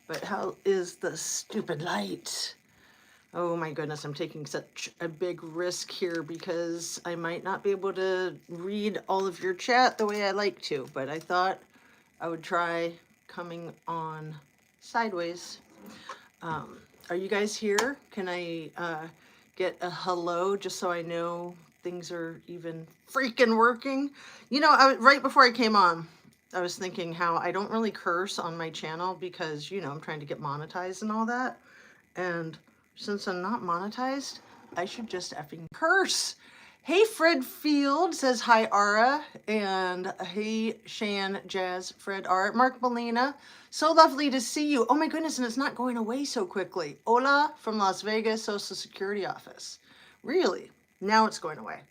But how is the stupid light? Oh my goodness, I'm taking such a big risk here because I might not be able to read all of your chat the way I like to, but I thought I would try coming on sideways. Are you guys here? Can I get a hello just so I know things are even freaking working? You know, right before I came on, I was thinking how I don't really curse on my channel because, you know, I'm trying to get monetized and all that. And since I'm not monetized, I should just effing curse. Hey, Fred Field says hi, Ara. And hey, Shan, Jazz, Fred, Art, Mark Molina. So lovely to see you. Oh my goodness, and it's not going away so quickly. Hola from Las Vegas Social Security Office. Really? Now it's going away.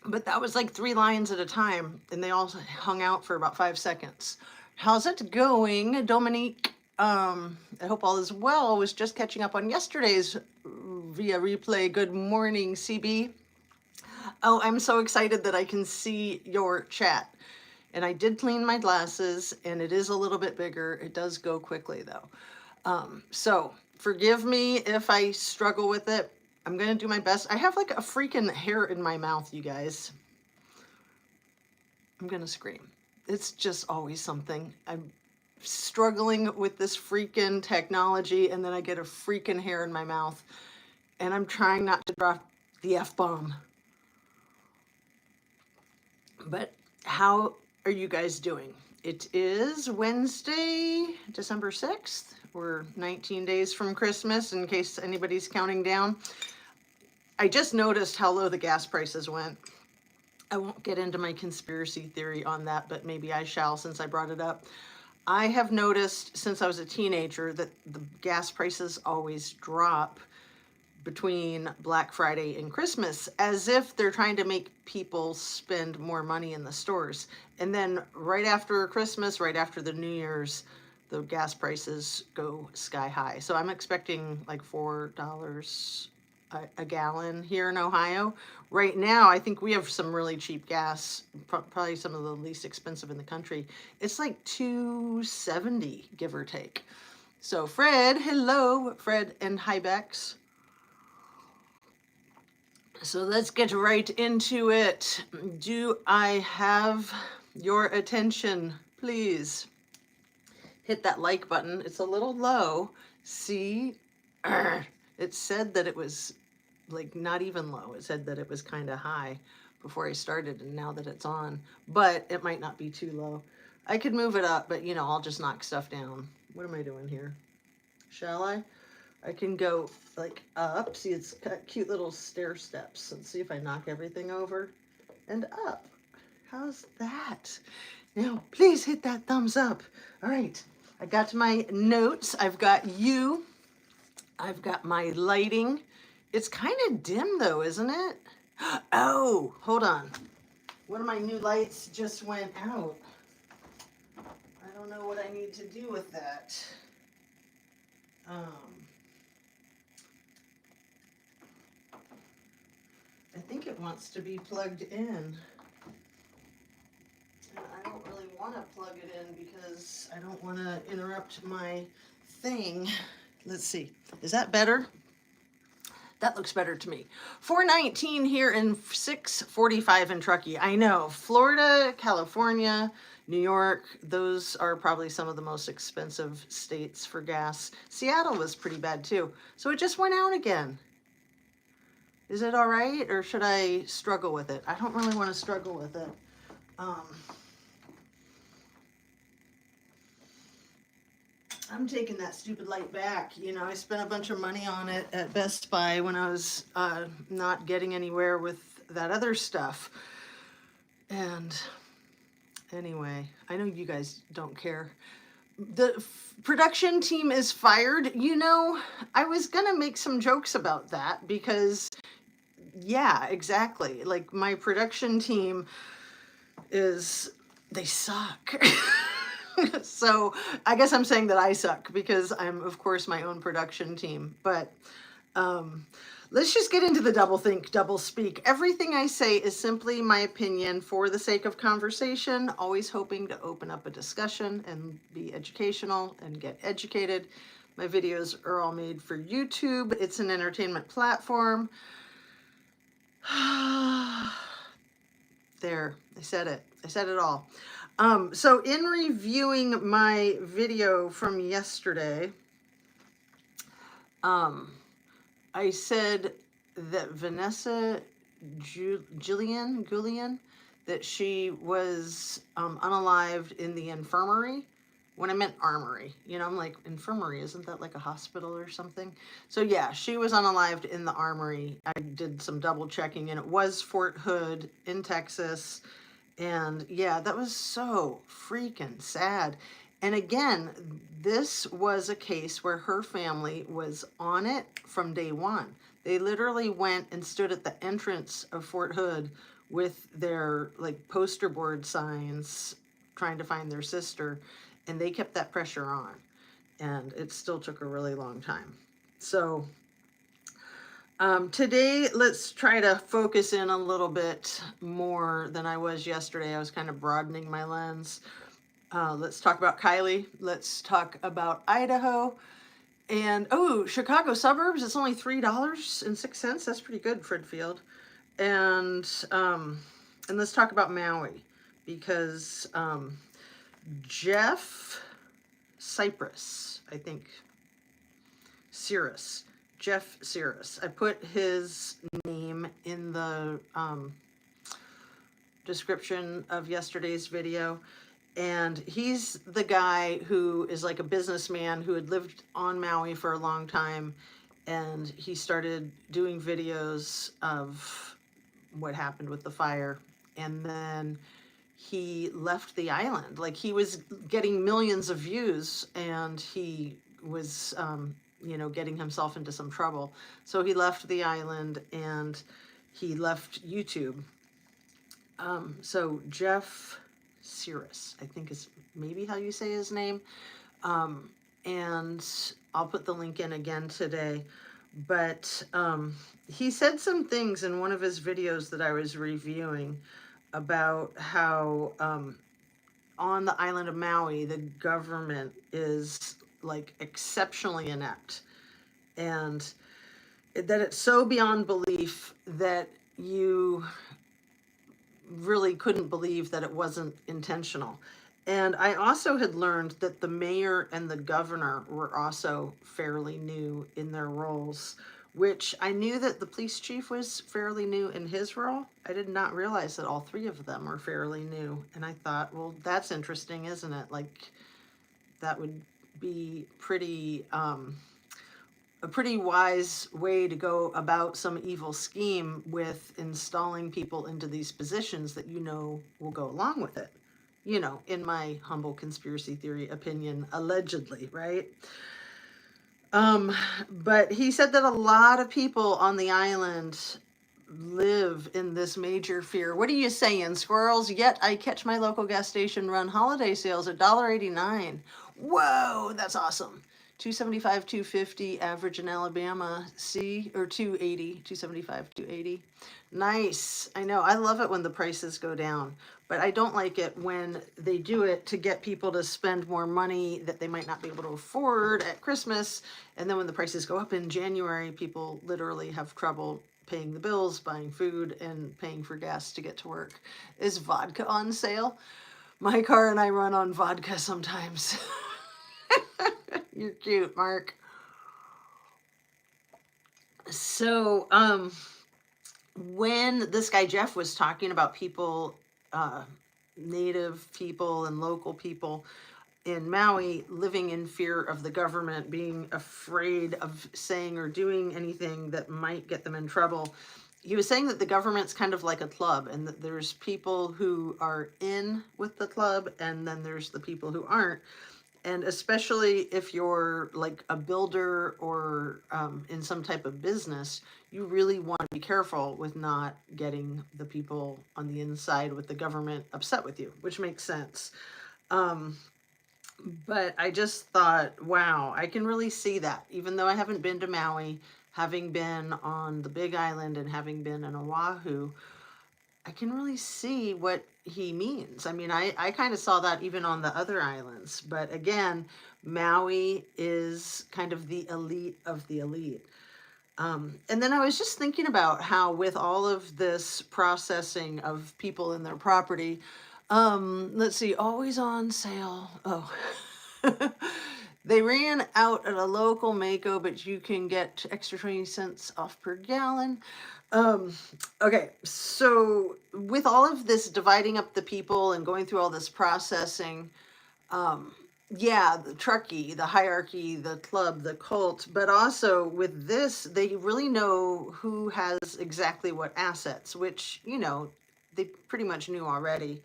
But that was like 3 lines at a time, and they all hung out for about 5 seconds. How's it going, Dominique? I hope all is well. I was just catching up on yesterday's via replay. Good morning, CB. Oh, I'm so excited that I can see your chat. And I did clean my glasses, and it is a little bit bigger. It does go quickly, though. So forgive me if I struggle with it. I'm going to do my best. I have like a freaking hair in my mouth, you guys. I'm going to scream. It's just always something. I'm struggling with this freaking technology, and then I get a freaking hair in my mouth, and I'm trying not to drop the F-bomb. But how are you guys doing? It is Wednesday, December 6th. We're 19 days from Christmas, in case anybody's counting down. I just noticed how low the gas prices went. I won't get into my conspiracy theory on that, but maybe I shall since I brought it up. I have noticed since I was a teenager that the gas prices always drop between Black Friday and Christmas, as if they're trying to make people spend more money in the stores. And then right after Christmas, right after the New Year's, the gas prices go sky high. So I'm expecting like $4 a gallon here in Ohio. Right now, I think we have some really cheap gas, probably some of the least expensive in the country. It's like $2.70, give or take. So Fred, hello, Fred and hi Bex. So let's get right into it. Do I have your attention, please? Hit that like button. It's a little low. See, it said that it was like not even low. It said that it was kind of high before I started, and now that it's on, but it might not be too low. I could move it up, but you know, I'll just knock stuff down. What am I doing here? Shall I? I can go like up. See, it's got cute little stair steps. Let's see if I knock everything over and up. How's that? Now, please hit that thumbs up. All right, I got my notes. I've got you. I've got my lighting. It's kind of dim though, isn't it? Oh, hold on. One of my new lights just went out. I don't know what I need to do with that. I think it wants to be plugged in. And I don't really want to plug it in because I don't want to interrupt my thing. Let's see. Is that better? That looks better to me. 419 here and 645 in Truckee. I know, Florida, California, New York, those are probably some of the most expensive states for gas. Seattle was pretty bad too. So it just went out again. Is it all right, or should I struggle with it? I don't really want to struggle with it. I'm taking that stupid light back. You know, I spent a bunch of money on it at Best Buy when I was not getting anywhere with that other stuff. And anyway, I know you guys don't care. The production team is fired. You know, I was going to make some jokes about that because, yeah, exactly. Like my production team they suck. So I guess I'm saying that I suck because I'm, of course, my own production team. But Let's just get into the double think, double speak. Everything I say is simply my opinion for the sake of conversation, always hoping to open up a discussion and be educational and get educated. My videos are all made for YouTube. It's an entertainment platform. There, I said it. I said it all. So in reviewing my video from yesterday, I said that Vanessa Julian, that she was unalived in the infirmary. When I meant armory, you know, I'm like, infirmary, isn't that like a hospital or something? So yeah, she was unalived in the armory. I did some double checking, and it was Fort Hood in Texas. And yeah, that was so freaking sad. And again, this was a case where her family was on it from day one. They literally went and stood at the entrance of Fort Hood with their like poster board signs trying to find their sister, and they kept that pressure on. And it still took a really long time. So today, let's try to focus in a little bit more than I was yesterday. I was kind of broadening my lens. Let's talk about Kylie. Let's talk about Idaho. And, oh, Chicago suburbs, it's only $3.06. That's pretty good, Fredfield. And let's talk about Maui, because Jeff Cypress, I think, Cirrus. Jeff Cirrus. I put his name in the description of yesterday's video. And he's the guy who is like a businessman who had lived on Maui for a long time. And he started doing videos of what happened with the fire. And then he left the island. Like, he was getting millions of views, and he was you know, getting himself into some trouble. So he left the island and he left YouTube. So Jeff Cirrus, I think is maybe how you say his name. And I'll put the link in again today. But he said some things in one of his videos that I was reviewing about how on the island of Maui, the government is like exceptionally inept, and that it's so beyond belief that you really couldn't believe that it wasn't intentional. And I also had learned that the mayor and the governor were also fairly new in their roles, which I knew that the police chief was fairly new in his role. I did not realize that all three of them were fairly new. And I thought, well, that's interesting, isn't it? Like, that would be pretty a pretty wise way to go about some evil scheme with installing people into these positions that you know will go along with it. You know, in my humble conspiracy theory opinion, allegedly, right? But he said that a lot of people on the island live in this major fear. What are you saying, squirrels? Yet I catch my local gas station run holiday sales at $1.89. Whoa, that's awesome. $2.75, $2.50 average in Alabama. See, or $2.80, $2.75, $2.80. Nice. I know. I love it when the prices go down, but I don't like it when they do it to get people to spend more money that they might not be able to afford at Christmas. And then when the prices go up in January, people literally have trouble paying the bills, buying food, and paying for gas to get to work. Is vodka on sale? My car and I run on vodka sometimes. You're cute, Mark. So, when this guy Jeff was talking about people, native people and local people in Maui living in fear of the government, being afraid of saying or doing anything that might get them in trouble, he was saying that the government's kind of like a club, and that there's people who are in with the club, and then there's the people who aren't. And especially if you're like a builder or in some type of business, you really want to be careful with not getting the people on the inside with the government upset with you, which makes sense. But I just thought, wow, I can really see that. Even though I haven't been to Maui, having been on the Big Island and having been in Oahu, I can really see what he means. I mean, I kind of saw that even on the other islands. But again, Maui is kind of the elite of the elite. And then I was just thinking about how, with all of this processing of people and their property, let's see, always on sale. Oh, they ran out at a local Mako, but you can get extra 20 cents off per gallon. Um, okay, so with all of this dividing up the people and going through all this processing, um, yeah, the truckee, the hierarchy, the club, the cult, but also with this, they really know who has exactly what assets, which, you know, they pretty much knew already.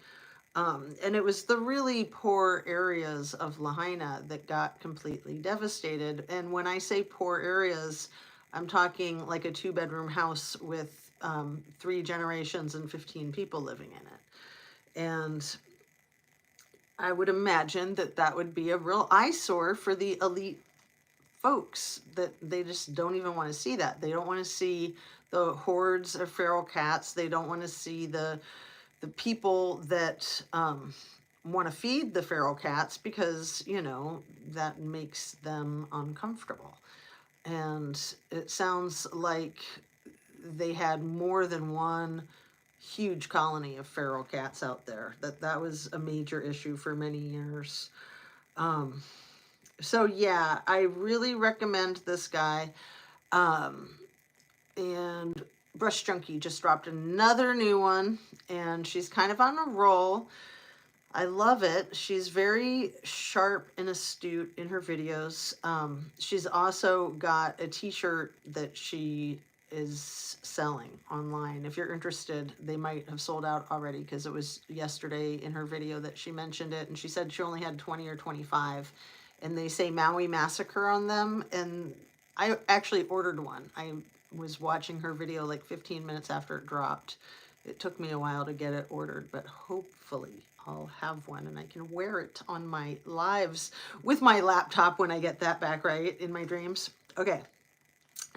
And it was the really poor areas of Lahaina that got completely devastated. And when I say poor areas, I'm talking like a 2-bedroom house with 3 generations and 15 people living in it. And I would imagine that that would be a real eyesore for the elite folks, that they just don't even want to see that. They don't want to see the hordes of feral cats. They don't want to see the people that want to feed the feral cats, because, you know, that makes them uncomfortable. And it sounds like they had more than one huge colony of feral cats out there. That was a major issue for many years. Um, so yeah, I really recommend this guy. Um, and Brush Junkie just dropped another new one, and she's kind of on a roll. I love it. She's very sharp and astute in her videos. She's also got a t-shirt that she is selling online. If you're interested, they might have sold out already, because it was yesterday in her video that she mentioned it, and she said she only had 20 or 25, and they say Maui Massacre on them. And I actually ordered one. I was watching her video like 15 minutes after it dropped. It took me a while to get it ordered, but hopefully I'll have one and I can wear it on my lives with my laptop when I get that back right in my dreams. Okay,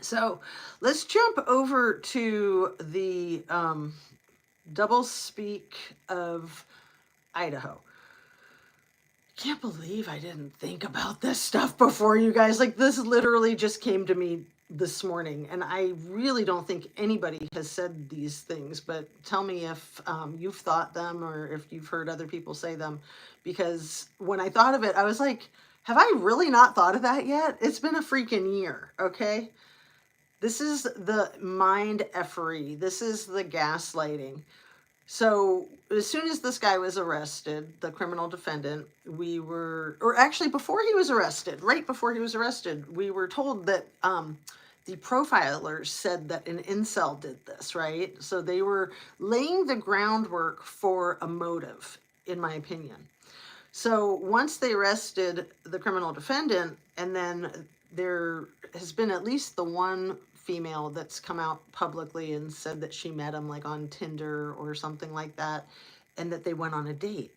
so let's jump over to the double speak of Idaho. Can't believe I didn't think about this stuff before, you guys. Like, this literally just came to me this morning, and I really don't think anybody has said these things, but tell me if you've thought them or if you've heard other people say them, because when I thought of it, I was like, have I really not thought of that yet? It's been a freaking year, okay? This is the mind effery. This is the gaslighting. So as soon as this guy was arrested, the criminal defendant, we were, or actually before he was arrested, right before he was arrested, we were told that the profilers said that an incel did this, right? So they were laying the groundwork for a motive, in my opinion. So once they arrested the criminal defendant, and then there has been at least the one female that's come out publicly and said that she met him like on Tinder or something like that, and that they went on a date,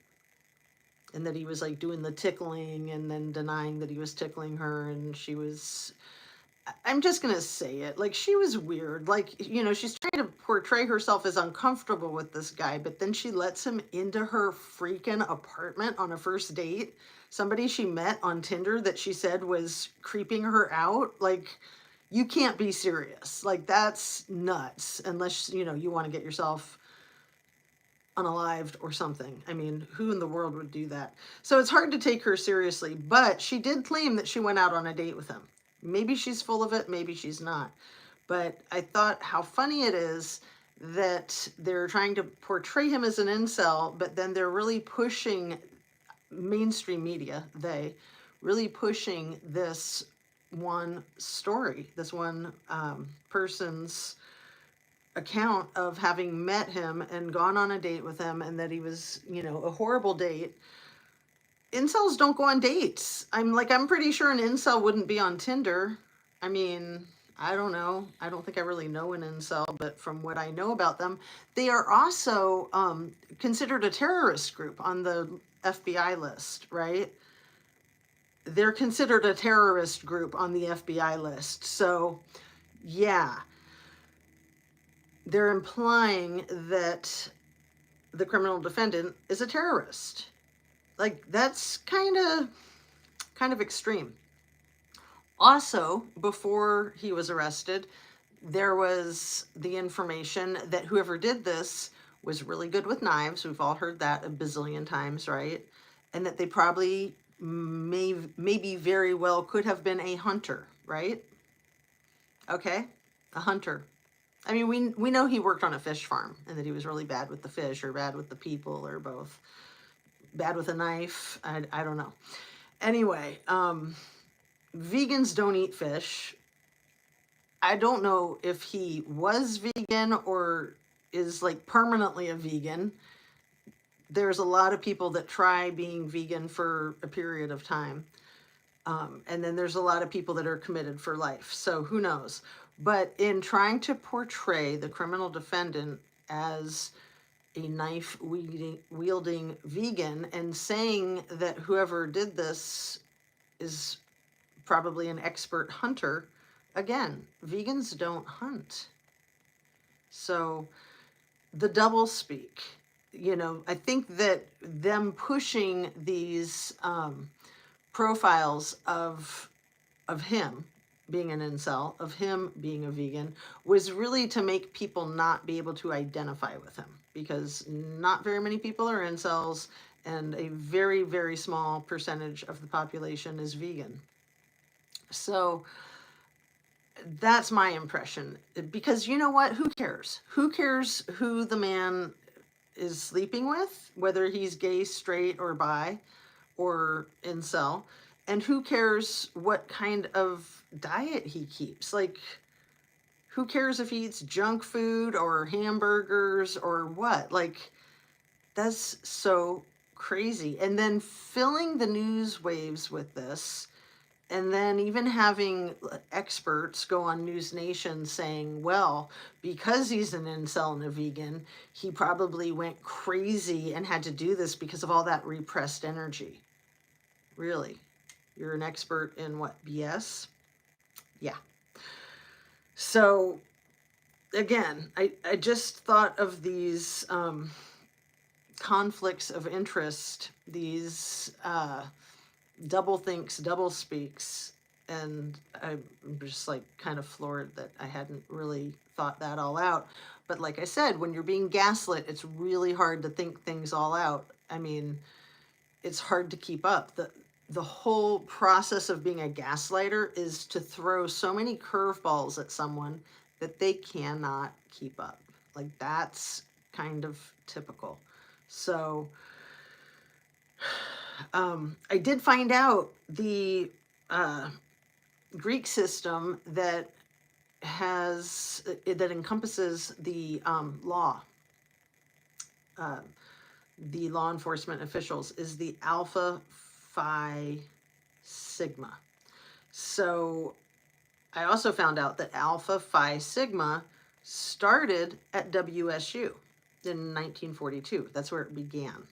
and that he was like doing the tickling and then denying that he was tickling her, and she was, I'm just gonna say it, like, she was weird. Like, you know, she's trying to portray herself as uncomfortable with this guy, but then she lets him into her freaking apartment on a first date. Somebody she met on Tinder that she said was creeping her out. Like, you can't be serious. Like, that's nuts, unless, you know, you want to get yourself unalived or something. I mean, who in the world would do that? So it's hard to take her seriously, but she did claim that she went out on a date with him. Maybe she's full of it, maybe she's not. But I thought how funny it is that they're trying to portray him as an incel, but then they're really pushing, mainstream media, they really pushing this one story, this one person's account of having met him and gone on a date with him, and that he was, you know, a horrible date. Incels don't go on dates. I'm pretty sure an incel wouldn't be on Tinder. I mean, I don't know. I don't think I really know an incel, but from what I know about them, they are also considered a terrorist group on the FBI list, right? They're considered a terrorist group on the FBI list. So yeah, they're implying that the criminal defendant is a terrorist. Like, that's kind of extreme. Also, before he was arrested, there was the information that whoever did this was really good with knives. We've all heard that a bazillion times, right? And that they probably maybe very well could have been a hunter, right? Okay, a hunter. I mean, we know he worked on a fish farm and that he was really bad with the fish or bad with the people or both. Bad with a knife. I don't know. Anyway, vegans don't eat fish. I don't know if he was vegan or is like permanently a vegan. There's a lot of people that try being vegan for a period of time. And then there's a lot of people that are committed for life. So who knows? But in trying to portray the criminal defendant as a knife wielding vegan and saying that whoever did this is probably an expert hunter, again, vegans don't hunt. So the double speak, I think that them pushing these profiles of him being an incel, of him being a vegan, was really to make people not be able to identify with him, because not very many people are incels and a very, very small percentage of the population is vegan. So that's my impression, because you know what? Who cares? Who cares who the man is sleeping with, whether he's gay, straight, or bi, or incel? And who cares what kind of diet he keeps? Like, who cares if he eats junk food or hamburgers or what? Like, that's so crazy. And then filling the news waves with this, and then even having experts go on News Nation saying, well, because he's an incel and a vegan, he probably went crazy and had to do this because of all that repressed energy. Really? You're an expert in what, BS? Yeah. So again, I just thought of these conflicts of interest, these double thinks, double speaks, and I'm just like kind of floored that I hadn't really thought that all out. But like I said, when you're being gaslit, it's really hard to think things all out. I mean, it's hard to keep up. The whole process of being a gaslighter is to throw so many curveballs at someone that they cannot keep up. Like, that's kind of typical. So I did find out the Greek system that encompasses the law enforcement officials is the Alpha Phi Sigma. So I also found out that Alpha Phi Sigma started at WSU in 1942. That's where it began.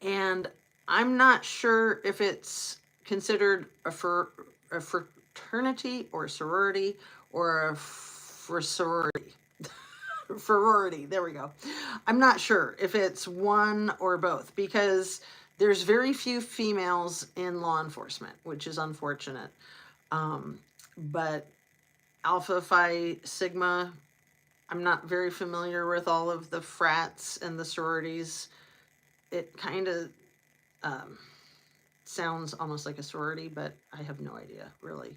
And I'm not sure if it's considered a fraternity or a sorority or a sorority. Sorority, there we go. I'm not sure if it's one or both, because there's very few females in law enforcement, which is unfortunate. But Alpha Phi Sigma, I'm not very familiar with all of the frats and the sororities. It kind of sounds almost like a sorority, but I have no idea, really.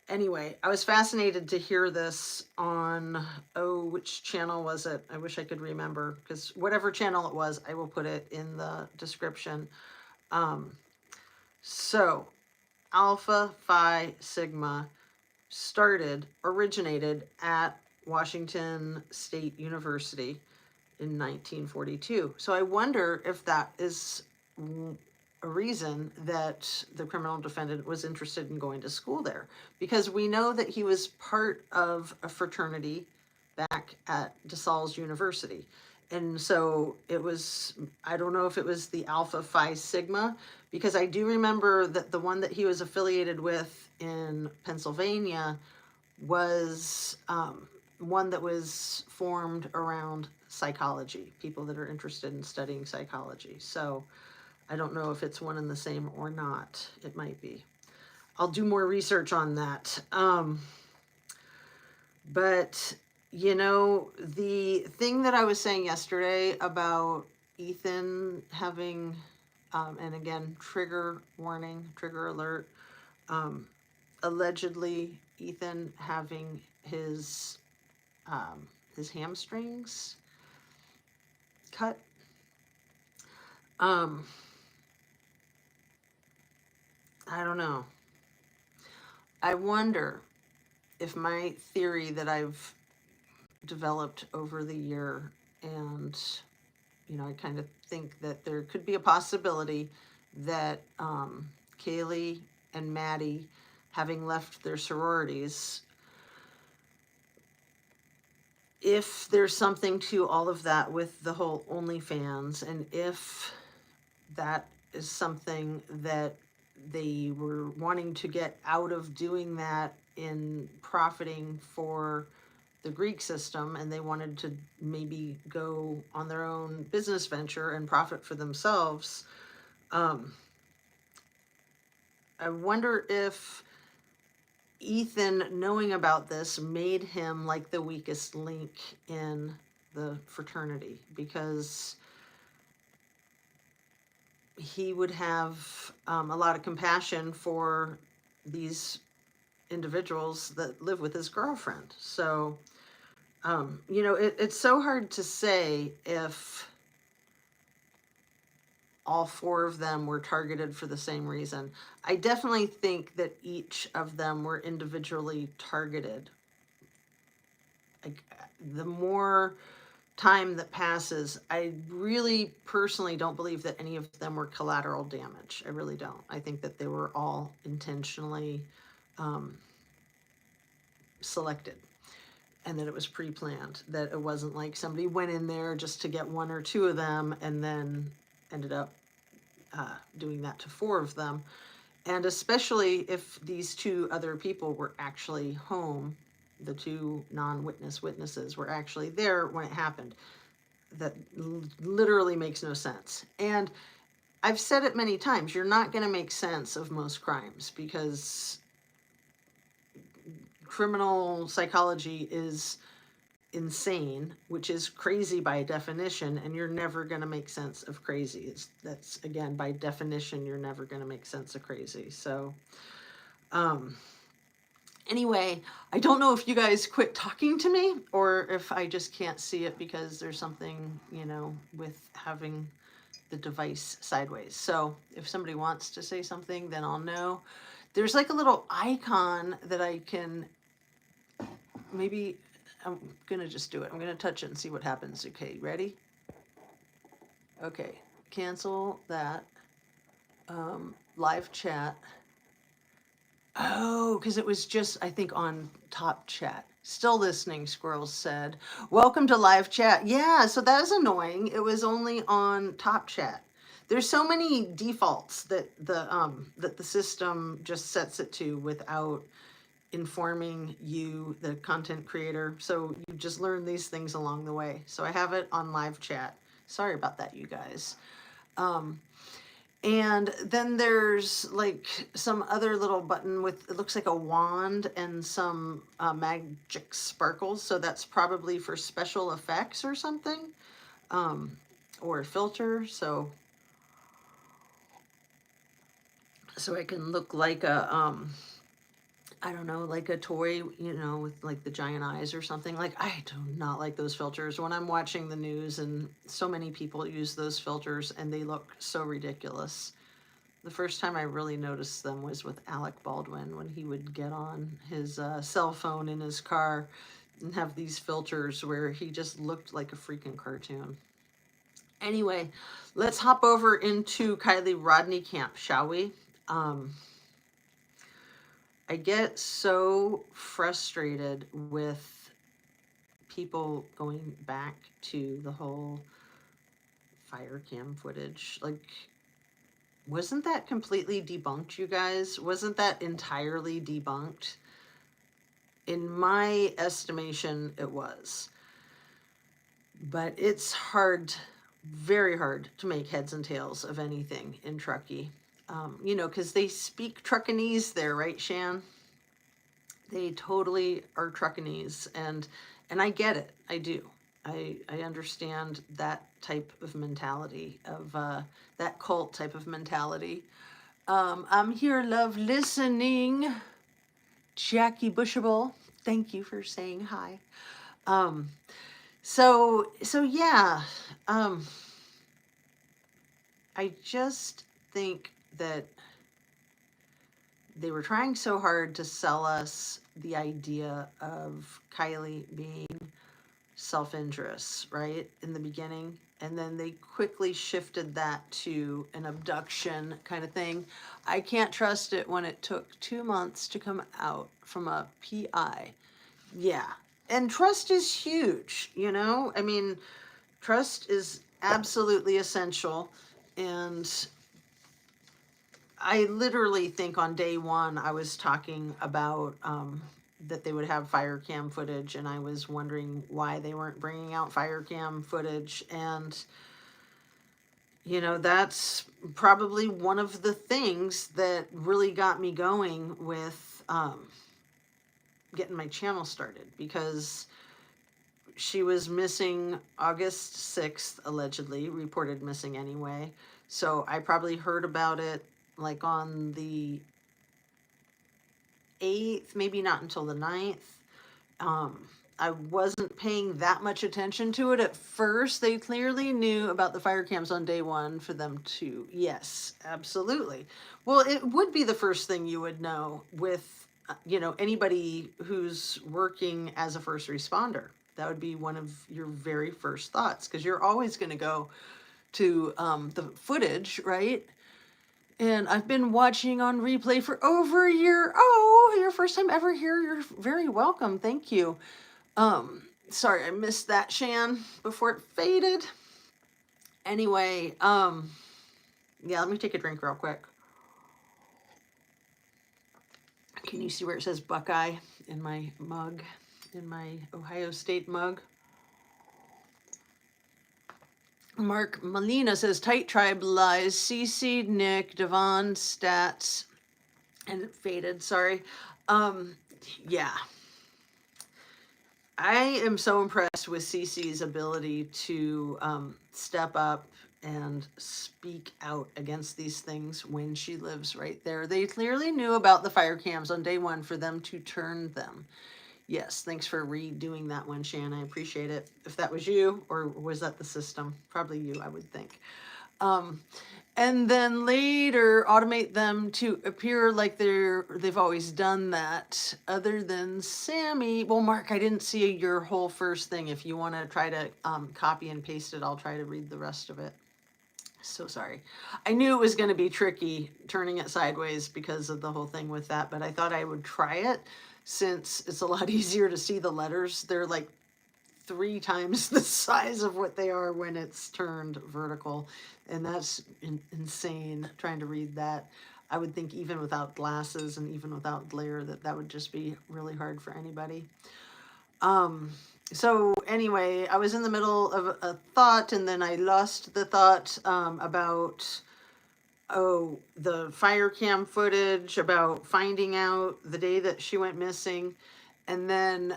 Anyway, I was fascinated to hear this on, which channel was it? I wish I could remember, because whatever channel it was, I will put it in the description. So Alpha Phi Sigma originated at Washington State University in 1942. So I wonder if that is a reason that the criminal defendant was interested in going to school there, because we know that he was part of a fraternity back at DeSales University. And so it was, I don't know if it was the Alpha Phi Sigma, because I do remember that the one that he was affiliated with in Pennsylvania was one that was formed around psychology, people that are interested in studying psychology. So I don't know if it's one and the same or not. It might be. I'll do more research on that. But, you know, the thing that I was saying yesterday about Ethan having, and again, trigger warning, trigger alert, um, allegedly Ethan having his hamstrings cut. Um, I don't know. I wonder if my theory that I've developed over the year, and you know, I kind of think that there could be a possibility that Kaylee and Maddie, having left their sororities, if there's something to all of that with the whole OnlyFans, and if that is something that they were wanting to get out of doing that in profiting for the Greek system, and they wanted to maybe go on their own business venture and profit for themselves. I wonder if Ethan, knowing about this, made him like the weakest link in the fraternity, because he would have a lot of compassion for these individuals that live with his girlfriend. So, you know, it's so hard to say if all four of them were targeted for the same reason. I definitely think that each of them were individually targeted. Like, the more time that passes, I really personally don't believe that any of them were collateral damage. I really don't. I think that they were all intentionally selected, and that it was pre-planned, that it wasn't like somebody went in there just to get one or two of them and then ended up doing that to four of them. And especially if these two other people were actually home, the two witnesses were actually there when it happened. That literally makes no sense. And I've said it many times, you're not going to make sense of most crimes, because criminal psychology is insane, which is crazy by definition, and you're never going to make sense of crazy. That's again, by definition, you're never going to make sense of crazy. So anyway, I don't know if you guys quit talking to me or if I just can't see it because there's something, you know, with having the device sideways. So if somebody wants to say something, then I'll know. There's like a little icon that I can, maybe I'm gonna just do it. I'm gonna touch it and see what happens. Okay, ready? Okay, cancel that. Live chat. Oh, because it was just, I think, on top chat. Still listening, Squirrels said. Welcome to live chat. Yeah, so that is annoying. It was only on top chat. There's so many defaults that the system just sets it to without informing you, the content creator. So you just learn these things along the way. So I have it on live chat. Sorry about that, you guys. And then there's like some other little button with, it looks like a wand and some magic sparkles. So that's probably for special effects or something, or a filter. So I can look like a, I don't know, like a toy, you know, with like the giant eyes or something. Like, I do not like those filters when I'm watching the news, and so many people use those filters and they look so ridiculous. The first time I really noticed them was with Alec Baldwin, when he would get on his cell phone in his car and have these filters where he just looked like a freaking cartoon. Anyway, let's hop over into Kylie Rodney camp, shall we? I get so frustrated with people going back to the whole fire cam footage. Like, wasn't that completely debunked, you guys? Wasn't that entirely debunked? In my estimation, it was. But it's hard, very hard to make heads and tails of anything in Truckee. You know, because they speak Truckanese there, right, Shan? They totally are Truckanese, and I get it. I do. I understand that type of mentality of that cult type of mentality. I'm here, love, listening. Jackie Bushable, thank you for saying hi. Um, so yeah. Um, I just think that they were trying so hard to sell us the idea of Kylie being self-interest, right, in the beginning. And then they quickly shifted that to an abduction kind of thing. I can't trust it when it took 2 months to come out from a PI. Yeah. And trust is huge, you know? I mean, trust is absolutely essential. And I literally think on day one, I was talking about that they would have fire cam footage, and I was wondering why they weren't bringing out fire cam footage. And, you know, that's probably one of the things that really got me going with getting my channel started, because she was missing August 6th, allegedly, reported missing anyway. So I probably heard about it like on the 8th, maybe not until the 9th. I wasn't paying that much attention to it at first. They clearly knew about the fire cams on day one for them to, yes, absolutely. Well, it would be the first thing you would know with, you know, anybody who's working as a first responder. That would be one of your very first thoughts, because you're always going to go to the footage, right? And I've been watching on replay for over a year. Oh, your first time ever here. You're very welcome. Thank you. Sorry, I missed that, Shan, before it faded. Anyway, yeah, let me take a drink real quick. Can you see where it says Buckeye in my mug, in my Ohio State mug? Mark Molina says, tight tribe lies, CC, Nick, Devon, stats, and it faded, sorry. Yeah. I am so impressed with CC's ability to step up and speak out against these things when she lives right there. They clearly knew about the fire cams on day one for them to turn them. Yes, thanks for redoing that one, Shan. I appreciate it. If that was you, or was that the system? Probably you, I would think. And then later automate them to appear like they've always done that, other than Sammy. Well, Mark, I didn't see your whole first thing. If you want to try to copy and paste it, I'll try to read the rest of it. So sorry. I knew it was going to be tricky turning it sideways because of the whole thing with that, but I thought I would try it since it's a lot easier to see the letters. They're like 3 times the size of what they are when it's turned vertical. And that's insane trying to read that. I would think even without glasses and even without glare that would just be really hard for anybody. So anyway, I was in the middle of a thought, and then I lost the thought about, the fire cam footage, about finding out the day that she went missing. And then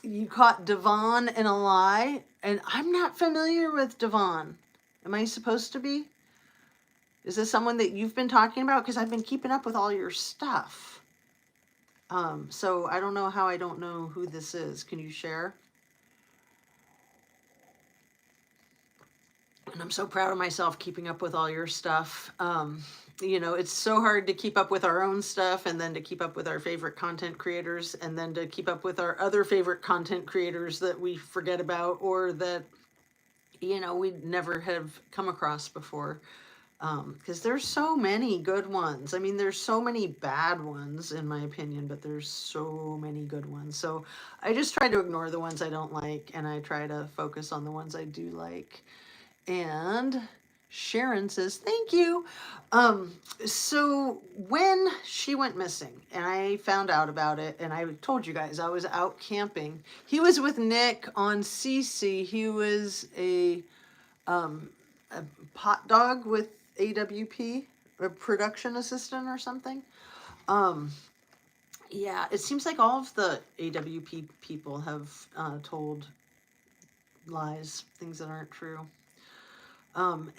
you caught Devon in a lie, and I'm not familiar with Devon. Am I supposed to be? Is this someone that you've been talking about? Because I've been keeping up with all your stuff. So I don't know how I don't know who this is. Can you share? And I'm so proud of myself keeping up with all your stuff. You know, it's so hard to keep up with our own stuff, and then to keep up with our favorite content creators, and then to keep up with our other favorite content creators that we forget about, or that, you know, we'd never have come across before. Because there's so many good ones. I mean, there's so many bad ones, in my opinion, but there's so many good ones. So I just try to ignore the ones I don't like, and I try to focus on the ones I do like. And Sharon says, thank you. So when she went missing and I found out about it, and I told you guys I was out camping, he was with Nick on CC. He was a pot dog with AWP, a production assistant or something. Um, yeah, it seems like all of the AWP people have told lies, things that aren't true.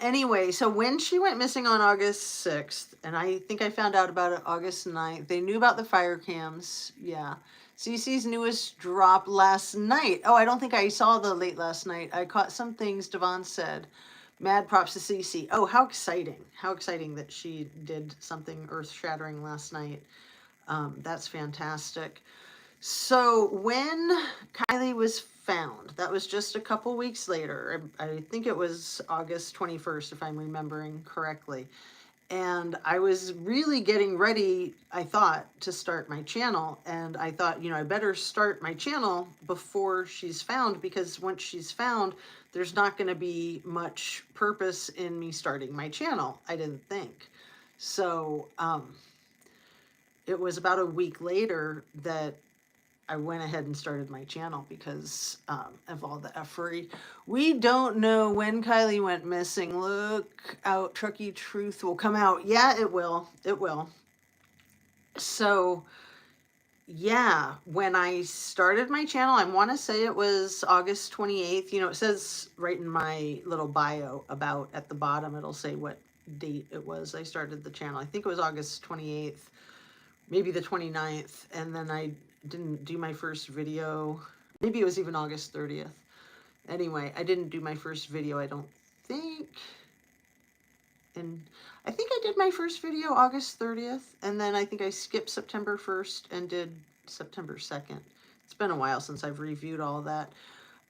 Anyway, so when she went missing on August 6th, and I think I found out about it August 9th, they knew about the fire cams. Yeah. Cece's newest drop last night. Oh, I don't think I saw the late last night. I caught some things Devon said. Mad props to Cece. Oh, how exciting. How exciting that she did something earth shattering last night. That's fantastic. So when Kylie was found, that was just a couple weeks later. I think it was August 21st, if I'm remembering correctly. And I was really getting ready, I thought, to start my channel. And I thought, I better start my channel before she's found, because once she's found, there's not going to be much purpose in me starting my channel, I didn't think. So it was about a week later that I went ahead and started my channel because of all the effery. We don't know when Kylie went missing. Look out, Truckee Truth will come out. Yeah, it will. It will. So, yeah, when I started my channel, I want to say it was August 28th. It says right in my little bio about at the bottom, it'll say what date it was I started the channel. I think it was August 28th, maybe the 29th, and then I didn't do my first video. Maybe it was even August 30th. Anyway, I didn't do my first video, I don't think. And I think I did my first video August 30th, and then I think I skipped September 1st and did September 2nd. It's been a while since I've reviewed all that.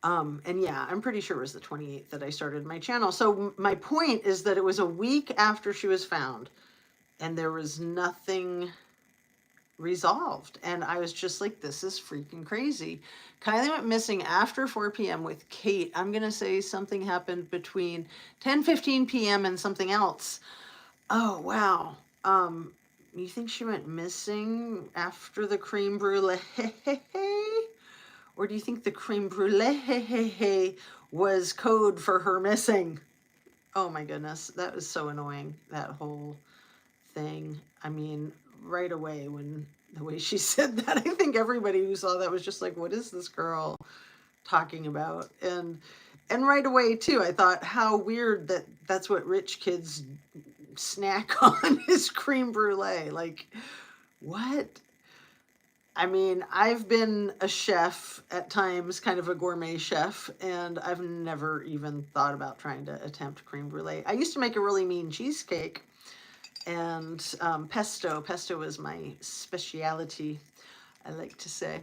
And yeah, I'm pretty sure it was the 28th that I started my channel. So my point is that it was a week after she was found, and there was nothing resolved. And I was just like, this is freaking crazy. Kylie went missing after 4 p.m. with Kate. I'm going to say something happened between 10:15 p.m. and something else. Oh, wow. You think she went missing after the creme brulee? Or do you think the creme brulee was code for her missing? Oh my goodness, that was so annoying, that whole thing. I mean, right away when the way she said that, I think everybody who saw that was just like, what is this girl talking about? And right away too, I thought how weird that that's what rich kids snack on is creme brulee. Like, what? I mean, I've been a chef at times, kind of a gourmet chef, and I've never even thought about trying to attempt creme brulee. I used to make a really mean cheesecake, and pesto. Pesto is my speciality, I like to say.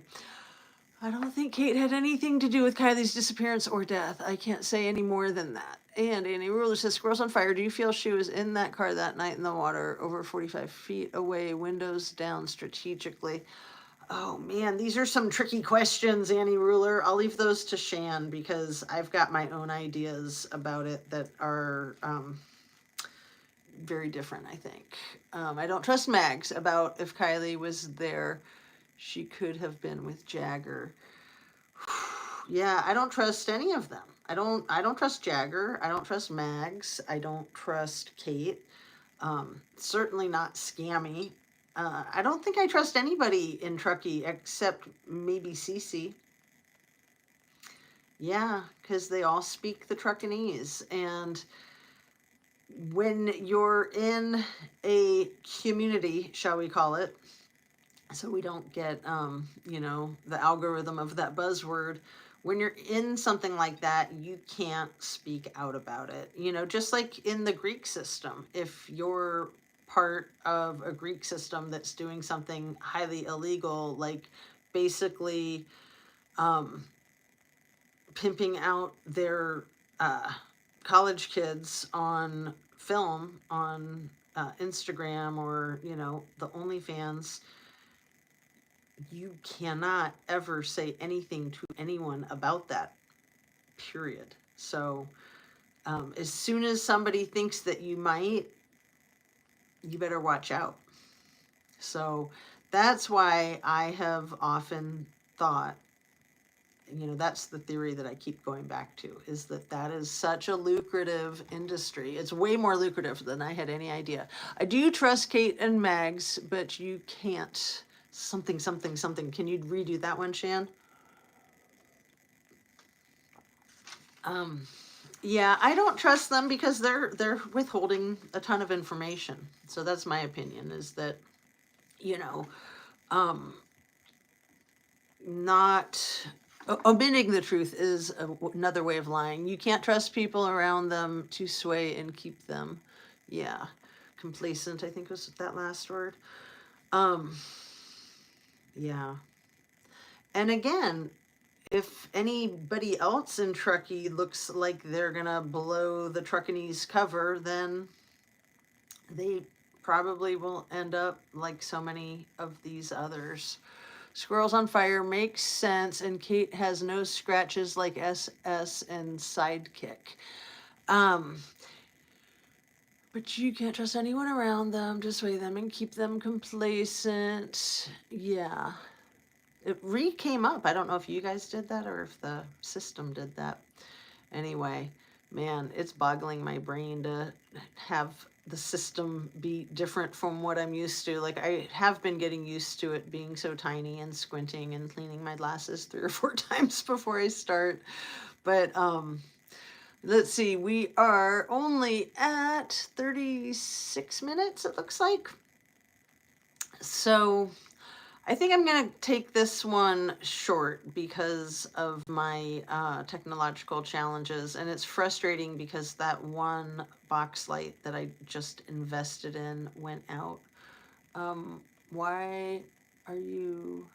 I don't think Kate had anything to do with Kylie's disappearance or death. I can't say any more than that. And Annie Ruler says, Squirrels on Fire, do you feel she was in that car that night in the water over 45 feet away, windows down strategically? Oh man, these are some tricky questions, Annie Ruler. I'll leave those to Shan because I've got my own ideas about it that are very different, I think. I don't trust Mags about if Kylie was there. She could have been with Jagger. Yeah, I don't trust any of them. I don't trust Jagger. I don't trust Mags. I don't trust Kate. Certainly not Scammy. I don't think I trust anybody in Truckee except maybe Cece. Yeah, because they all speak the Truckanese. And when you're in a community, shall we call it, so we don't get, the algorithm of that buzzword, when you're in something like that, you can't speak out about it. Just like in the Greek system, if you're part of a Greek system that's doing something highly illegal, like basically pimping out their college kids on film on Instagram or, the OnlyFans, you cannot ever say anything to anyone about that, period. So As soon as somebody thinks that you might, you better watch out. So that's why I have often thought, that's the theory that I keep going back to, is that that is such a lucrative industry. It's way more lucrative than I had any idea. I do trust Kate and Mags, but you can't. Something, something, something. Can you redo that one, Shan? Yeah, I don't trust them because they're withholding a ton of information. So that's my opinion, is that, you know, not omitting the truth is another way of lying. You can't trust people around them to sway and keep them. Yeah, complacent, I think was that last word. Um, yeah. And again, if anybody else in Truckee looks like they're gonna blow the Truckanese cover, then they probably will end up like so many of these others. Squirrels on Fire makes sense, and Kate has no scratches like SS and Sidekick. Um, but you can't trust anyone around them to sway them and keep them complacent. Yeah. It came up. I don't know if you guys did that or if the system did that. Anyway, man, it's boggling my brain to have the system be different from what I'm used to. Like, I have been getting used to it being so tiny and squinting and cleaning my glasses 3 or 4 times before I start. But let's see, we are only at 36 minutes, it looks like. So I think I'm going to take this one short because of my technological challenges. And it's frustrating because that one box light that I just invested in went out. Why are you...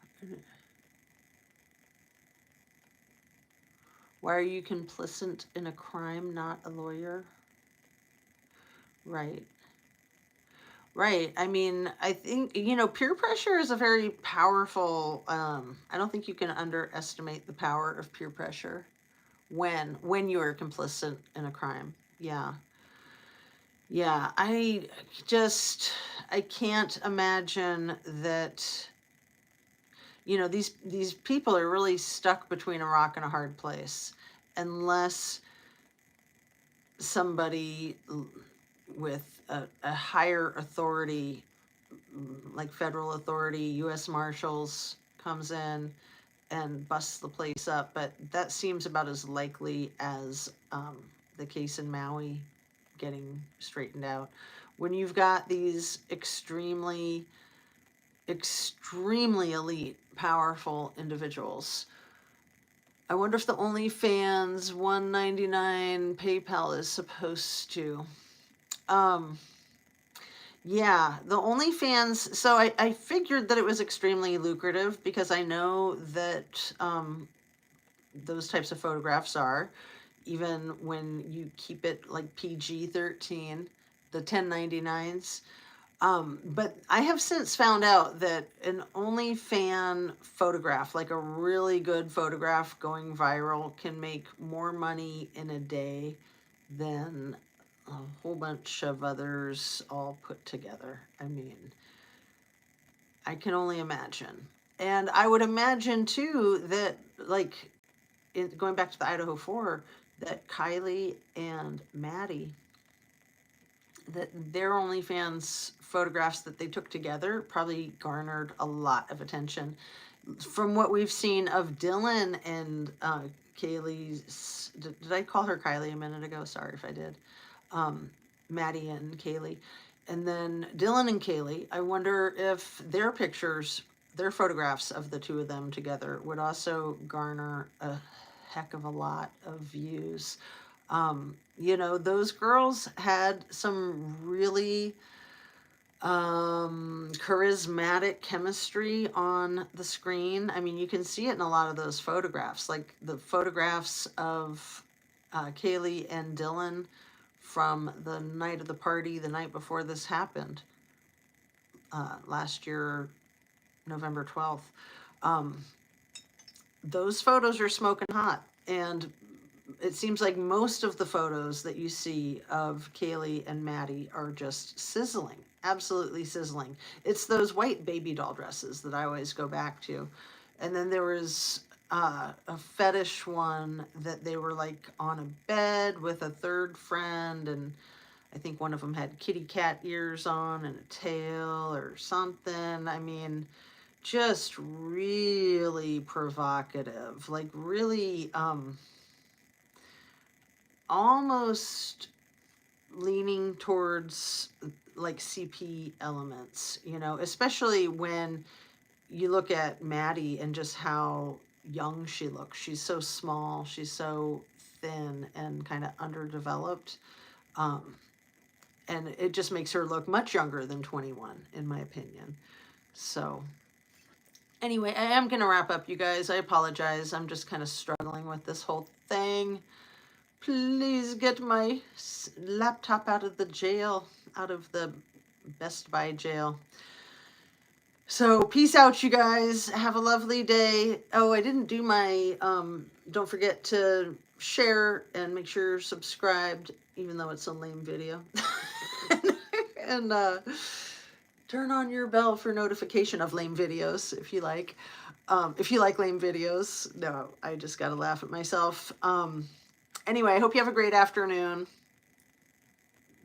Why are you complicit in a crime, not a lawyer? Right. Right. I mean, I think, peer pressure is a very powerful, I don't think you can underestimate the power of peer pressure when you are complicit in a crime. Yeah. Yeah. I can't imagine that, these people are really stuck between a rock and a hard place unless somebody with a higher authority, like federal authority, U.S. Marshals, comes in and busts the place up. But that seems about as likely as the case in Maui getting straightened out. When you've got these extremely, extremely elite, powerful individuals, I wonder if the OnlyFans $1.99 PayPal is supposed to. Yeah, the OnlyFans. So I figured that it was extremely lucrative because I know that those types of photographs are, even when you keep it like PG-13, the 1099s. But I have since found out that an OnlyFan photograph, like a really good photograph going viral, can make more money in a day than a whole bunch of others all put together. I mean, I can only imagine. And I would imagine too that, like, going back to the Idaho 4, that Kylie and Maddie, that their OnlyFans photographs that they took together probably garnered a lot of attention. From what we've seen of Dylan and Kaylee's, did I call her Kylie a minute ago? Sorry if I did. Maddie and Kaylee. And then Dylan and Kaylee, I wonder if their pictures, their photographs of the two of them together would also garner a heck of a lot of views. Those girls had some really charismatic chemistry on the screen. I mean, you can see it in a lot of those photographs, like the photographs of Kaylee and Dylan from the night of the party, the night before this happened, last year, November 12th. Those photos are smoking hot. And it seems like most of the photos that you see of Kaylee and Maddie are just sizzling, absolutely sizzling. It's those white baby doll dresses that I always go back to. And then there was a fetish one that they were like on a bed with a third friend, and I think one of them had kitty cat ears on and a tail or something. I mean, just really provocative, like really almost leaning towards like CP elements, you know, especially when you look at Maddie and just how young she looks. She's so small, she's so thin and kind of underdeveloped. Um, and it just makes her look much younger than 21, in my opinion. So anyway, I am going to wrap up, you guys. I apologize. I'm just kind of struggling with this whole thing. Please get my laptop out of the jail, out of the Best Buy jail. So peace out, you guys. Have a lovely day. Oh, I didn't do my, don't forget to share and make sure you're subscribed, even though it's a lame video. and turn on your bell for notification of lame videos if you like. If you like lame videos. No, I just got to laugh at myself. Anyway, I hope you have a great afternoon.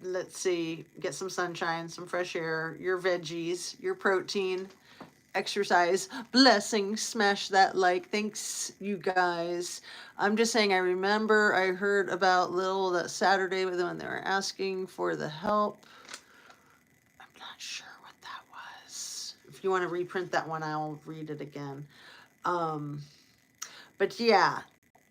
Let's see, get some sunshine, some fresh air, your veggies, your protein, exercise, blessings, smash that like. Thanks, you guys. I'm just saying, I remember I heard about Lil that Saturday when they were asking for the help. I'm not sure what that was. If you want to reprint that one, I'll read it again. But yeah,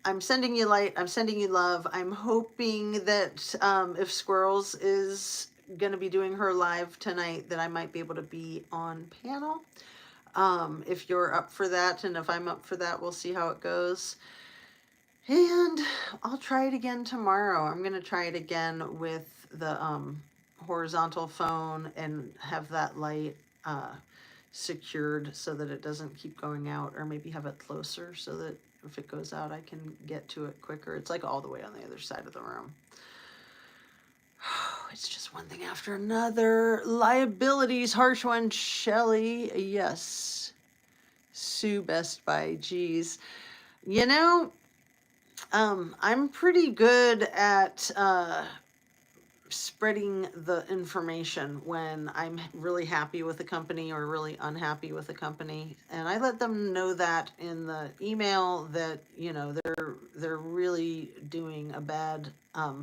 I'm sending you light. I'm sending you love. I'm hoping that if Squirrels is going to be doing her live tonight, that I might be able to be on panel. If you're up for that, and if I'm up for that, we'll see how it goes. And I'll try it again tomorrow. I'm going to try it again with the horizontal phone and have that light secured so that it doesn't keep going out, or maybe have it closer so that if it goes out, I can get to it quicker. It's like all the way on the other side of the room. It's just one thing after another. Liabilities, harsh one, Shelly. Yes. Sue Best Buy. Geez. You know, I'm pretty good at spreading the information when I'm really happy with a company or really unhappy with a company, and I let them know that in the email that, you know, they're really doing a bad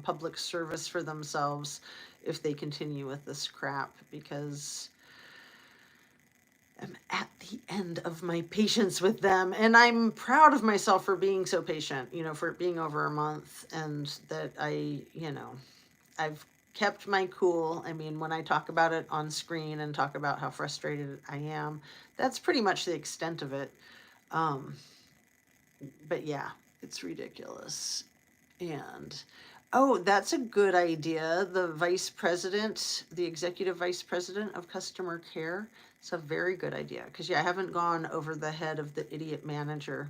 public service for themselves if they continue with this crap, because I'm at the end of my patience with them, and I'm proud of myself for being so patient, you know, for it being over a month, and that I've kept my cool. I mean, when I talk about it on screen and talk about how frustrated I am, that's pretty much the extent of it. But yeah, it's ridiculous. And, oh, that's a good idea. The vice president, the executive vice president of customer care. It's a very good idea. Because, yeah, I haven't gone over the head of the idiot manager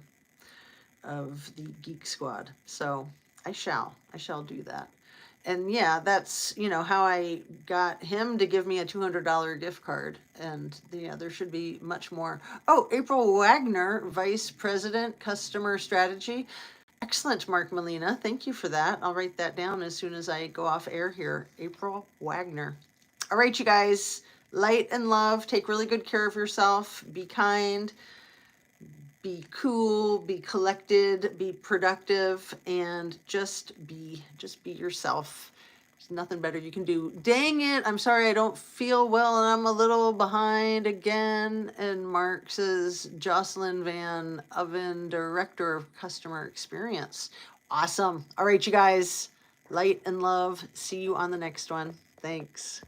of the Geek Squad. So I shall do that. And yeah, that's, you know, how I got him to give me a $200 gift card. And yeah, there should be much more. Oh, April Wagner, Vice President, Customer Strategy. Excellent, Mark Molina. Thank you for that. I'll write that down as soon as I go off air here. April Wagner. All right, you guys. Light and love. Take really good care of yourself. Be kind. Be cool, be collected, be productive, and just be yourself. There's nothing better you can do. Dang it, I'm sorry I don't feel well and I'm a little behind again. And Mark says, Jocelyn Van Oven, Director of Customer Experience. Awesome. All right, you guys, light and love. See you on the next one. Thanks.